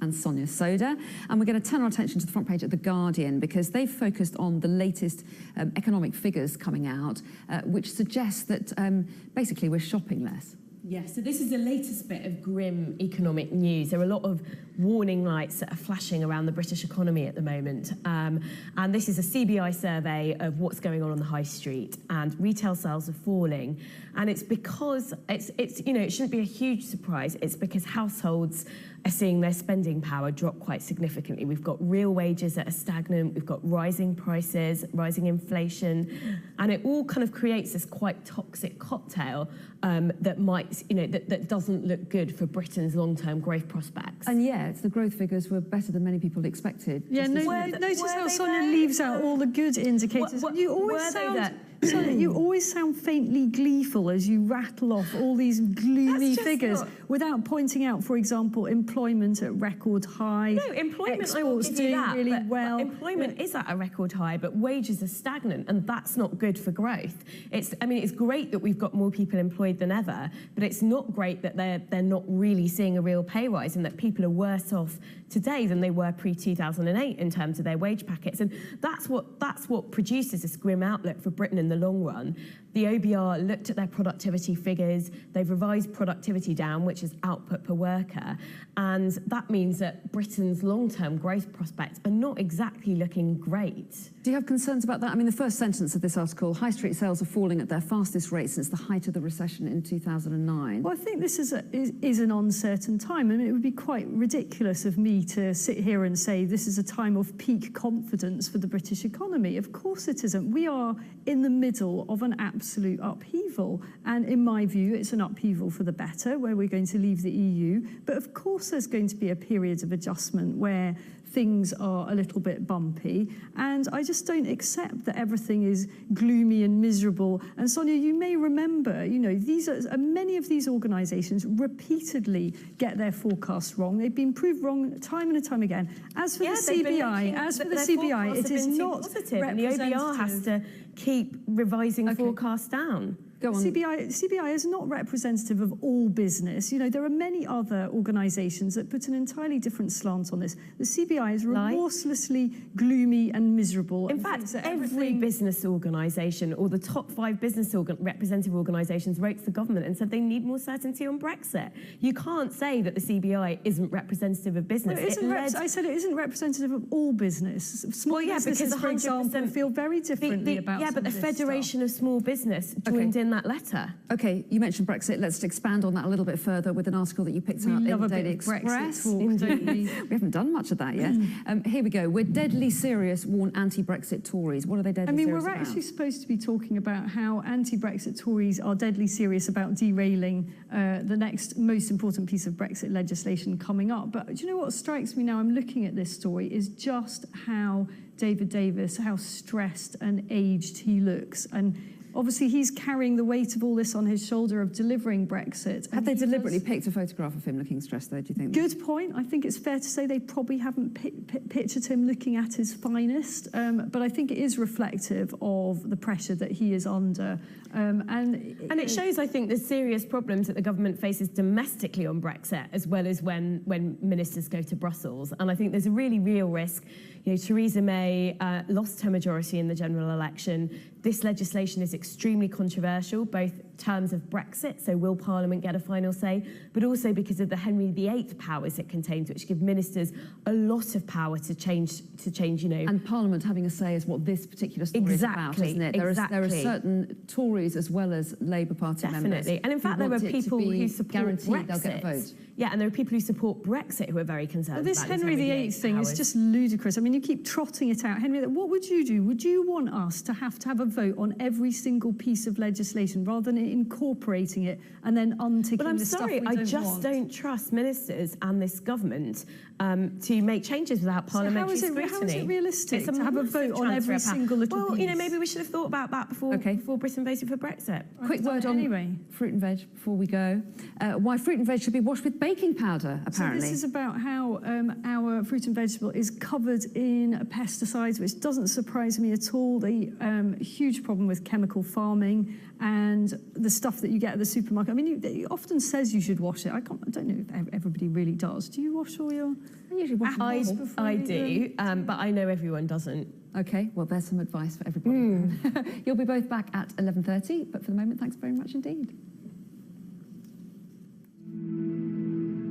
and Sonia Sodha. And we're going to turn our attention to the front page of The Guardian because they've focused on the latest economic figures coming out, which suggests that basically we're shopping less. Yes, so this is the latest bit of grim economic news. There are a lot of warning lights that are flashing around the British economy at the moment. And this is a CBI survey of what's going on the high street, and retail sales are falling. And it's because, you know, it shouldn't be a huge surprise. It's because households are seeing their spending power drop quite significantly. We've got real wages that are stagnant, we've got rising prices, rising inflation, and it all kind of creates this quite toxic cocktail that might, you know, that doesn't look good for Britain's long-term growth prospects. And yet, the growth figures were better than many people expected. Yeah, notice how Sonia leaves out all the good indicators. You always sound faintly gleeful as you rattle off all these gloomy figures without pointing out, for example, employment at record highs. No, employment, exports doing really well. Employment is at a record high, but wages are stagnant, and that's not good for growth. I mean, it's great that we've got more people employed than ever, but it's not great that they're not really seeing a real pay rise, and that people are worse off today than they were pre-2008 in terms of their wage packets. And that's what produces this grim outlook for Britain in the long run. The OBR looked at their productivity figures. They've revised productivity down, which is output per worker. And that means that Britain's long-term growth prospects are not exactly looking great. Do you have concerns about that? I mean, the first sentence of this article, high street sales are falling at their fastest rate since the height of the recession in 2009. Well, I think this is an uncertain time. I mean, it would be quite ridiculous of me to sit here and say this is a time of peak confidence for the British economy. Of course it isn't. We are in the middle of an absolute upheaval. And in my view, it's an upheaval for the better, where we're going to leave the EU. But of course there's going to be a period of adjustment where things are a little bit bumpy, and I just don't accept that everything is gloomy and miserable. And Sonia, you may remember, you know, many of these organisations repeatedly get their forecasts wrong. They've been proved wrong time and time again. As for the CBI, it is not positive, and the OBR has to keep revising forecasts down. Go on. CBI is not representative of all business. You know, there are many other organisations that put an entirely different slant on this. The CBI is remorselessly gloomy and miserable. In fact, every business organisation, or the top 5 business representative organisations, wrote to the government and said they need more certainty on Brexit. You can't say that the CBI isn't representative of business. No, I said it isn't representative of all business. Small businesses, because for example, feel very differently about Yeah, but the Federation of Small Business joined in that letter. Okay, you mentioned Brexit. Let's expand on that a little bit further with an article that you picked out in the Daily Express. We haven't done much of that yet. Here we go. We're deadly serious, warn anti-Brexit Tories. What are they deadly serious about? We're actually supposed to be talking about how anti-Brexit Tories are deadly serious about derailing the next most important piece of Brexit legislation coming up. But do you know what strikes me now? I'm looking at this story is just how David Davis, how stressed and aged he looks. And obviously, he's carrying the weight of all this on his shoulder of delivering Brexit. Have they deliberately picked a photograph of him looking stressed, though, do you think? Good point. I think it's fair to say they probably haven't pictured him looking at his finest. But I think it is reflective of the pressure that he is under. And it shows, I think, the serious problems that the government faces domestically on Brexit, as well as when ministers go to Brussels. And I think there's a really real risk. You know, Theresa May lost her majority in the general election. This legislation is extremely controversial, both in terms of Brexit, so will Parliament get a final say, but also because of the Henry VIII powers it contains, which give ministers a lot of power to change, you know. And Parliament having a say is what this particular story is about, isn't it? There are certain Tories as well as Labour Party members. Definitely. And in fact, there are people who support Brexit. They'll get a vote. Yeah, and there are people who support Brexit who are very concerned about this Henry VIII thing is just ludicrous. I mean, you keep trotting it out. Henry, what would you do? Would you want us to have a vote on every single piece of legislation rather than incorporating it and then unticking the stuff we don't want? I just don't trust ministers and this government to make changes without parliamentary scrutiny. How is it realistic to have a vote on every single little piece? Well, you know, maybe we should have thought about that before Britain voted for Brexit. Quick word on fruit and veg before we go. Why fruit and veg should be washed with baking powder, apparently. So this is about how our fruit and vegetable is covered in pesticides, which doesn't surprise me at all. The huge problem with chemical farming, and the stuff that you get at the supermarket. I mean, it often says you should wash it. I don't know if everybody really does. Do you wash all your apples before I you do, but I know everyone doesn't. Okay, well, there's some advice for everybody. You'll be both back at 11:30, but for the moment, thanks very much indeed.